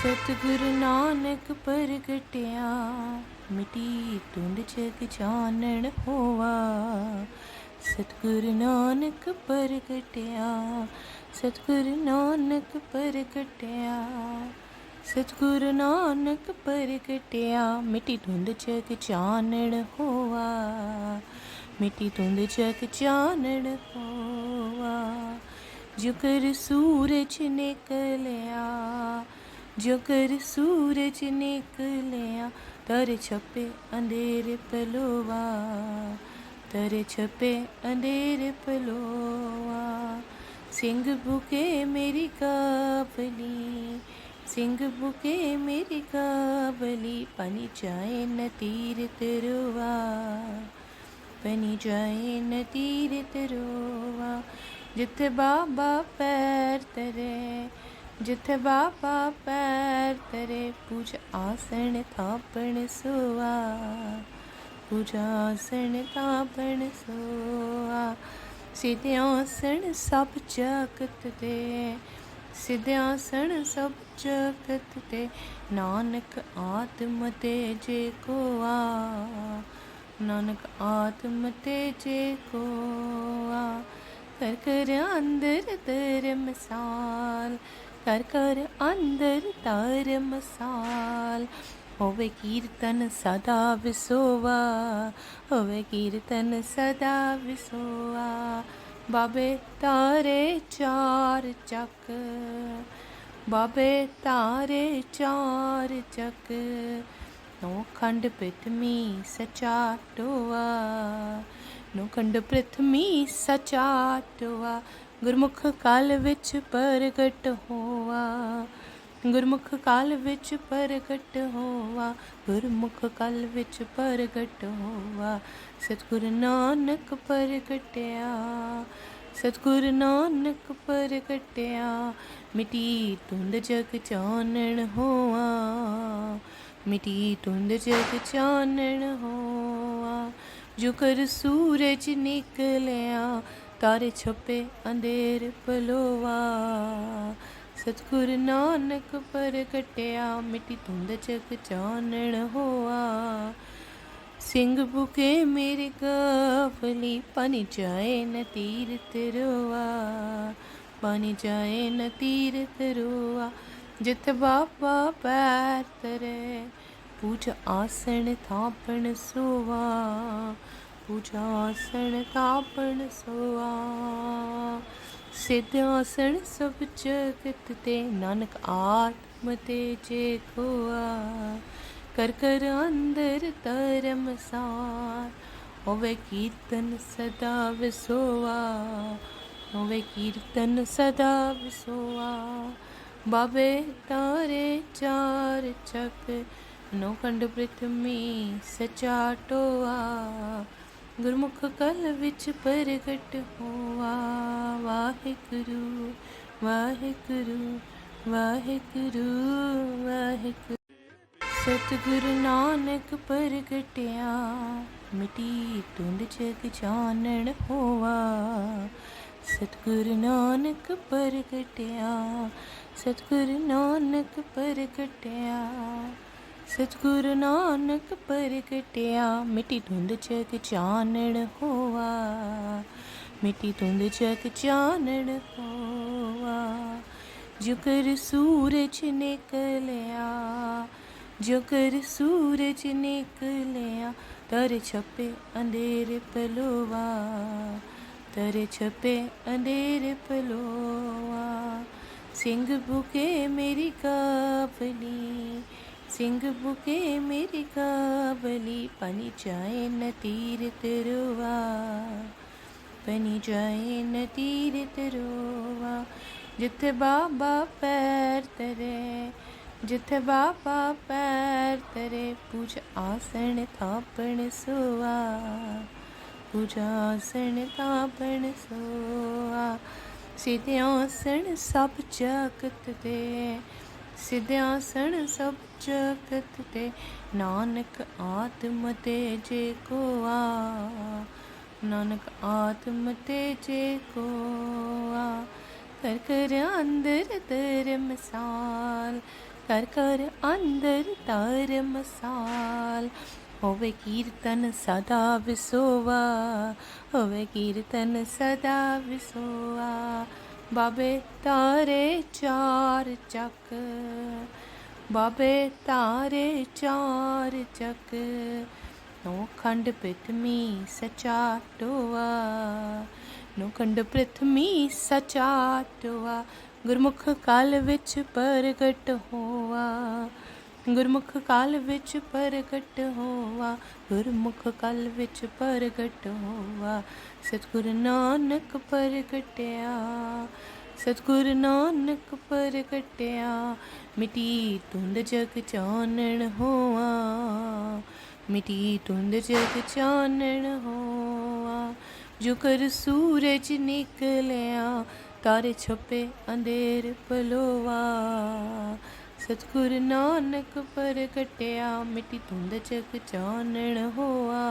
सतगुरु नानक प्रगटिया मिटी धुंध जग चानण होवा। सतगुरु नानक प्रगटिया सतगुरु नानक प्रगटिया सतगुरु नानक प्रगटिया मिटी धुंध जग चानण होवा। मिटी धुंध जग चानण होवा। जो कर सूरज निकलिया जो कर सूरज निकलिया तर छपे अंधेरे पलोवा। तर छपे अंधेरे पलोवा। सिंह बुके मेरी काबली सिंह बुके मेरी काबली पानी जाए न तीर तरोवा। पानी जाए न तीर तरोवा। जिथे बाबा पैर तरे जिथे बाबा पैर तरे पूजा आसन थापण सोआ। पूजा आसन थापण सोआ। सीधे आसन सब जगत दे सीधे आसन सब जगत दे नानक आत्म तेजे कोआ। नानक आत्म तेजे कोआ। कर कर अंदर धर्मसाल कर कर अंदर धर्मसाल। होवे कीर्तन सदा विसोवा होवे कीर्तन सदा विसोआ। बाबे तारे चार चक बाबे तारे चार चक नौ खंड पृथ्वी सचा टोआ। नौ खंड पृथ्वी सचा टोआ। गुरमुख काल विच प्रगट होआ। गुरमुख काल विच प्रगट होआ। गुरमुख काल विच प्रगट होआ। सतगुरु नानक प्रगटिया सतगुरु नानक प्रगटिया मिटी धुंध जग चानण होआ। मिटी धुंध जग चानण होआ। जो कर सूरज निकलिया तारे छपे अंधेर पलोवा। सतगुरु नानक प्रगटिया मिटी धुंध जग चानण होआ। सिंह बुके मेरी काबली पानी जाए न तीर तरोआ। पानी जाए न तीर तरोआ। जिथे बाबा पैर तरे पूजा आसन थापण सोआ। पूजा आसन थापण सोआ। सिद्ध आसन सब जगत ते नानक आत्म तेजे कोआ। कर कर अंदर धर्मसाल होवे कीर्तन सदा विसोआ। होवे कीर्तन सदा विसोआ। बाबे तारे चार चक नौ खंड पृथ्वी सचा टोआ। गुरमुख कल विच प्रगट होआ। वाहिगुरु वाहिगुरु वाहिगुरु वाहिगुरु। सतगुरु नानक प्रगटिया मिटी धुंध जग चानण होआ। सतगुरु नानक प्रगटिया सतगुरु नानक प्रगटिया सतगुरु नानक प्रगटिया मिटी धुंध जग चानण होआ। मिटी धुंध जग चानण होआ। जो कर सूरज निकलिया जो कर सूरज निकलिया तर छपे अंधेरे पलोवा। तर छपे अंधेरे पलोवा। सिंह बुके मेरी काबली सिंह बुके मेरी काबली पानी जाए न तीर तरोआ। पानी जाए न तीर तरोआ। जिथे बाबा पैर तरे जिथे बाबा पैर तरे पूजा आसन थापण सोआ। पूजा आसन थापण सोआ। सीधे आसन सब जगत दे सीधे आसन सब जगत दे नानक आत्म तेजे कोआ। नानक आत्म तेजे कोआ। कर कर अंदर धर्मसाल कर कर अंदर धर्मसाल होवे कीर्तन सदा विसोवा होवे कीर्तन सदा विसोवा बाबे तारे चार चक बाबे तारे चार चक नौ खंड पृथ्वी सचा टोआ नौ खंड पृथ्वी सचा टोआ गुरमुख काल विच प्रगट होआ गुरमुख काल विच प्रगट होआ गुरमुख काल विच प्रगट होआ सतगुरु नानक प्रगटिया सतगुरु नानक प्रगटिया मिटी धुंध जग चानण होआ मिटी धुंध जग चानण होआ जो कर सूरज निकलिया तारे छपे अंधेर पलोवा सतगुरु नानक प्रगटिया मिटी धुंध जग चानण होआ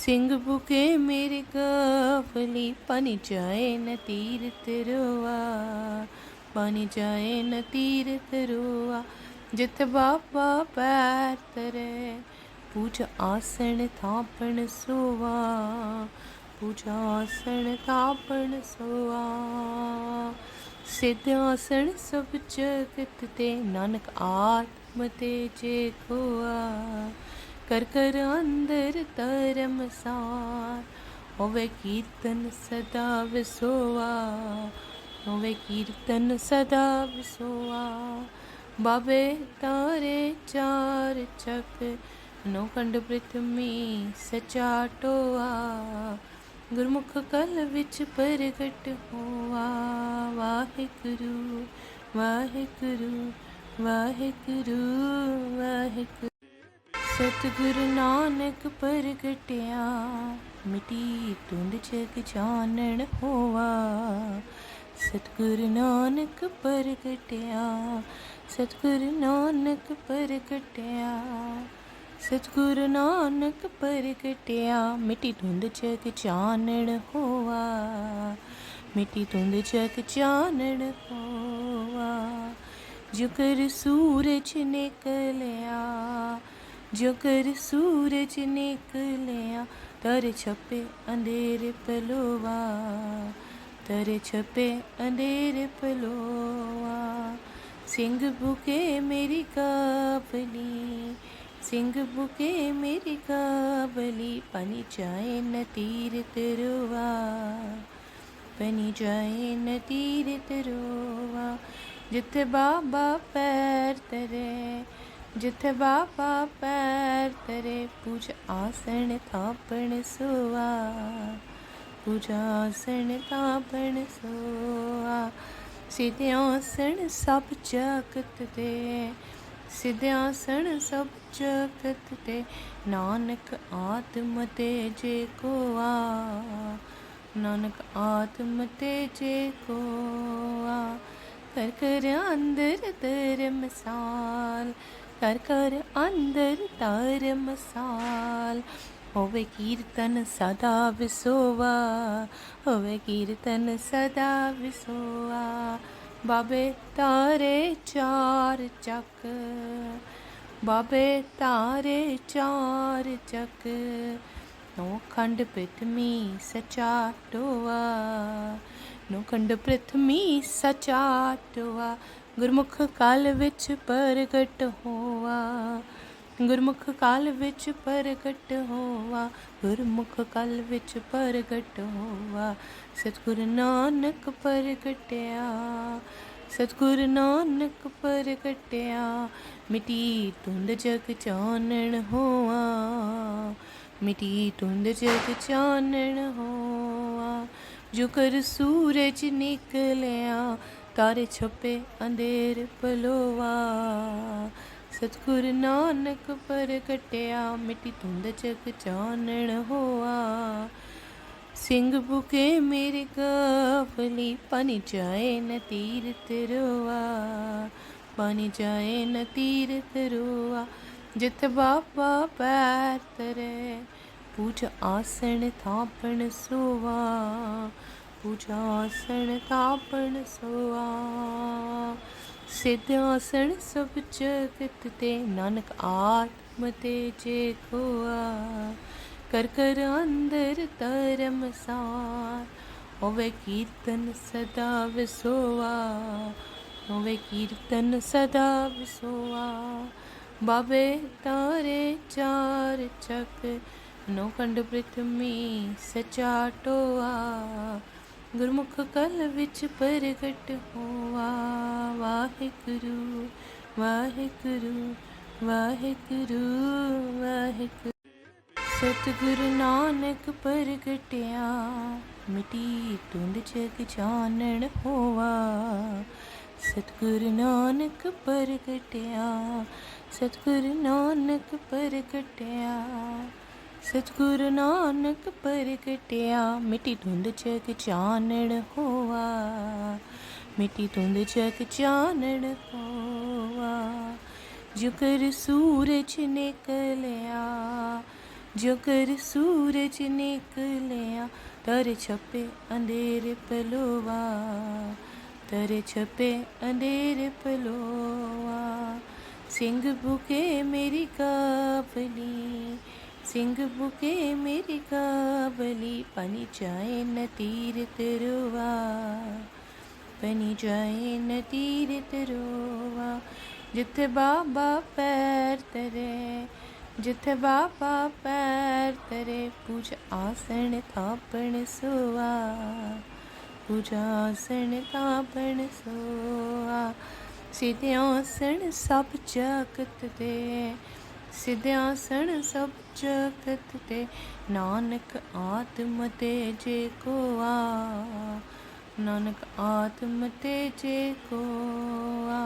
सिंह बुके मेरे गाफली पानी जाए न तीरथ रोआ पानी जाए न तीरथ रोआ जित बाबा पैर तरे पूज आसन थापण सोवा पूजा आसन थापण सोआ सिद्ध आसन सब जगत ते नानक आत्म ते जे खोआ कर कर अंदर धर्मसार होवे कीर्तन सदा विसोआ होवे कीर्तन सदा विसोआ बाबे तारे चार चक नौ खंड पृथ्वी सचा टोआ गुरमुख कल विच प्रगट होआ वाहिगुरु वाहिगुरु वाहिगुरु वाहिगुरु सतगुरु नानक प्रगटिया मिटी धुंध जग चानण होआ सतगुरु नानक प्रगटिया सतगुरु नानक प्रगटिया सतगुरु नानक प्रगटिया मिटी धुंध जग चानण होआ मिटी धुंध जग चानण होआ जो कर सूरज निकलिया जो कर सूरज निकलिया तर छपे अंधेर पलोवा तर छपे अंधेर पलोवा सिंह बुके मेरी काबली सिंह बुके मेरी काबली पानी जाए न तीरथ रोआ पानी जाए न तीरथ रोआ जिथे बाबा पैर तरे जिथे बाबा पैर तरे पूज आसन थापण सोआ पूजा आसन थापण सोआ सीधे आसन सब जगत दे सीधे आसन सब जगत दे नानक आत्म ते जे कोआ नानक आत्म ते जे कोआ कर कर अंदर धर्मसाल कर कर अंदर धर्मसाल होवे कीर्तन सदा विसोआ होवे कीर्तन सदा विसोआ बाबे तारे चार चक बाबे तारे चार चक नौ खंड पृथ्वी सचा टोआ नौ खंड पृथ्वी सचा टोआ गुरमुख काल विच प्रगट होआ गुरमुख काल विच प्रगट होआ गुरमुख काल विच प्रगट होआ सतगुरु नानक प्रगटिया सतगुरु नानक प्रगटिया मिटी धुंध जग चानण होआ मिटी धुंध जग चानण होआ जो कर सूरज निकलिया तारे छपे अंधेर पलोवा सतगुरु नानक प्रगटिया मिटी धुंध जग चानण होआ सिंह बुके मेरे गाफली पानी जाए न तीरथ रोआ पानी जाए न तीरथ रोआ जित बाबा पैर तरे पूज आसन थापण सोआ पूजा आसन थापण सोआ सिद्ध आसन सब जगत ते नानक आत्म ते जे खोआ कर कर अंदर धर्मसार होवे कीर्तन सदा विसोआ होवे कीर्तन सदा विसोआ बाबे तारे चार चक नौखंड पृथ्वी सचा टोआ गुरमुख कल विच प्रगट होआ वाहिगुरु वाहिगुरु वाहिगुरु वाहिगुरु सतगुरु नानक प्रगटिया मिटी धुंध जग चानण होआ सतगुरु नानक प्रगटिया सतगुरु नानक प्रगटिया सतगुरु नानक प्रगटिया मिटी धुंध जग चानण होआ मिटी धुंध जग चानण होआ जुकर सूरज निकलिया जुकर सूरज निकलिया तर छपे अंधेर पलोवा तर छपे अंधेर पलोवा सिंह भूखे मेरी काबली सिंह भूखे मेरी काबली पानी जाए न तीर तरोवा पानी जाए न तीर तरोवा जिथे बाबा पैर तरे जिथे बाबा पैर तरे पूजा आसन थापण सोआ पूजा आसन थापण सोआ सीधे आसन सब जगत दे सिद्ध आसन सब जगत ते नानक आत्म ते जे कोआ नानक आत्म ते जे कोआ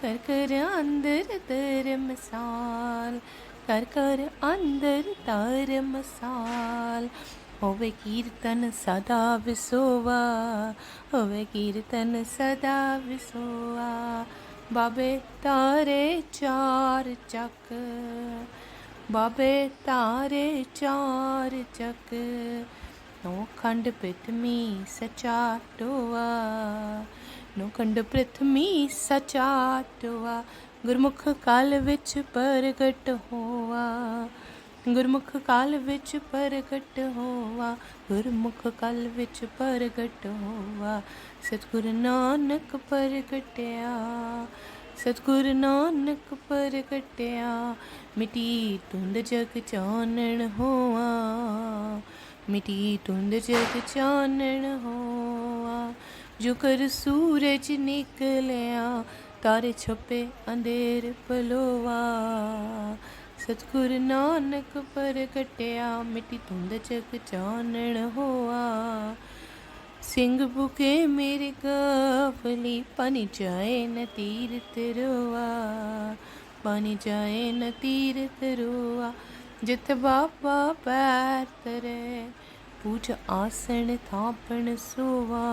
कर कर अंदर धर्मसाल कर कर अंदर धर्मसाल होवे कीर्तन सदा विसोआ होवे कीर्तन सदा विसोआ बाबे तारे चार चक बाबे तारे चार चक नौखंड पृथ्वी सचा टोआ नौखंड पृथ्वी सचा टोआ गुरमुख काल विच प्रगट होआ गुरमुख काल विच प्रगट होआ गुरमुख काल विच प्रगट होआ सतगुरु नानक प्रगटिया सतगुरु नानक प्रगटिया मिटी धुंध जग चानण होआ मिटी धुंध जग चानण होआ जो कर सूरज निकलिया तारे छपे अंधेर पलोवा सतगुरु नानक प्रगटिया मिटी धुंध जग चानण होआ सिंह भूखे मेरे काफली पानी जाए न तीरथ रोआ पानी जाए न तीरथ रोआ जित बाबा पैर तरे पूजा आसन थापण सोआ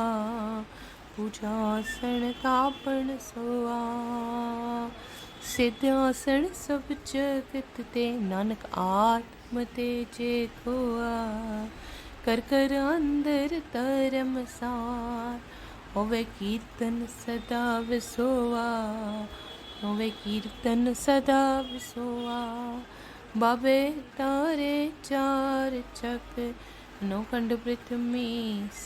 पूजा आसन थापण सोआ सिद्ध आसन सब जगत ते नानक आत्म ते जे खोआ कर कर अंदर धर्मसार होवे कीर्तन सदा विसोआ होवे कीर्तन सदा विसोआ बाबे तारे चार चक नौखंड पृथ्वी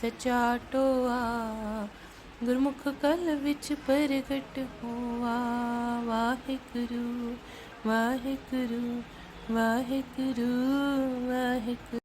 सचा टोआ गुरमुख कल विच प्रगट होआ वाहिगुरु वाहिगुरु वाहिगुरु वाहिगुरु।